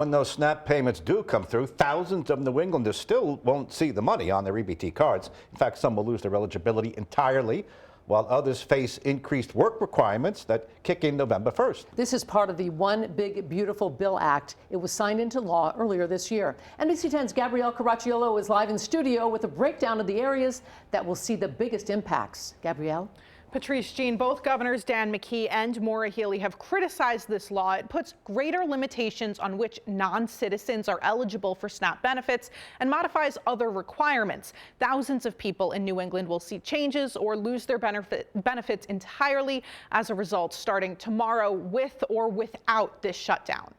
When those SNAP payments do come through, thousands of New Englanders still won't see the money on their EBT cards. In fact, some will lose their eligibility entirely, while others face increased work requirements that kick in November 1st. This is part of the One Big Beautiful Bill Act. It was signed into law earlier this year. NBC 10's Gabrielle Caracciolo is live in studio with a breakdown of the areas that will see the biggest impacts. Gabrielle? Patrice, Jean, both governors Dan McKee and Maura Healey have criticized this law. It puts greater limitations on which non-citizens are eligible for SNAP benefits and modifies other requirements. Thousands of people in New England will see changes or lose their benefits entirely as a result, starting tomorrow with or without this shutdown.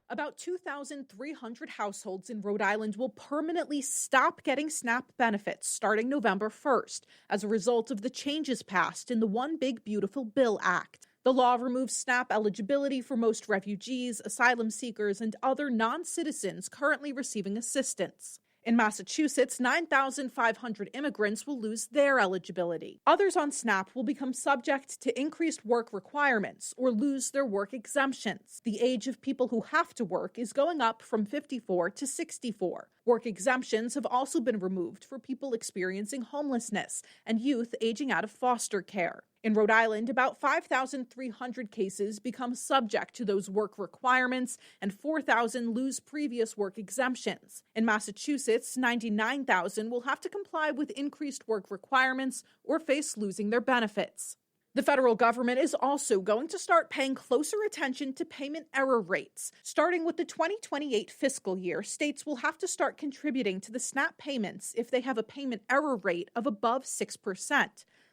About 2,300 households in Rhode Island will permanently stop getting SNAP benefits starting November 1st as a result of the changes passed in the One Big Beautiful Bill Act. The law removes SNAP eligibility for most refugees, asylum seekers, and other non-citizens currently receiving assistance. In Massachusetts, 9,500 immigrants will lose their eligibility. Others on SNAP will become subject to increased work requirements or lose their work exemptions. The age of people who have to work is going up from 54 to 64. Work exemptions have also been removed for people experiencing homelessness and youth aging out of foster care. In Rhode Island, about 5,300 cases become subject to those work requirements and 4,000 lose previous work exemptions. In Massachusetts, 99,000 will have to comply with increased work requirements or face losing their benefits. The federal government is also going to start paying closer attention to payment error rates. Starting with the 2028 fiscal year, states will have to start contributing to the SNAP payments if they have a payment error rate of above 6%.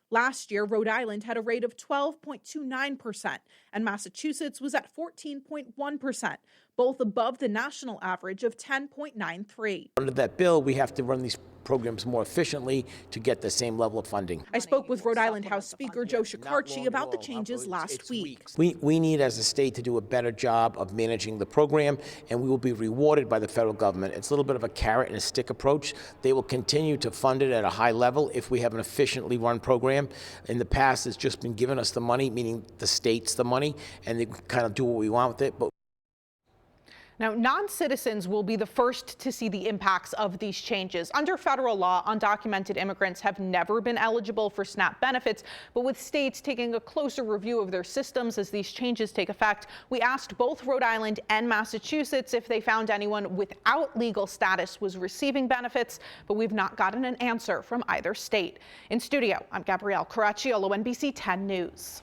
Last year, Rhode Island had a rate of 12.29%, and Massachusetts was at 14.1%, both above the national average of 10.93. Under that bill, we have to run these programs more efficiently to get the same level of funding. I spoke with Rhode Island House Speaker Joe Shekarchi about the changes last week. We need as a state to do a better job of managing the program, and we will be rewarded by the federal government. It's a little bit of a carrot and a stick approach. They will continue to fund it at a high level if we have an efficiently run program. In the past, it's just been giving us the money, meaning the states the money, and they kind of do what we want with it. But now, non-citizens will be the first to see the impacts of these changes. Under federal law, undocumented immigrants have never been eligible for SNAP benefits, but with states taking a closer review of their systems as these changes take effect, we asked both Rhode Island and Massachusetts if they found anyone without legal status was receiving benefits, but we've not gotten an answer from either state. In studio, I'm Gabrielle Caracciolo, NBC 10 News.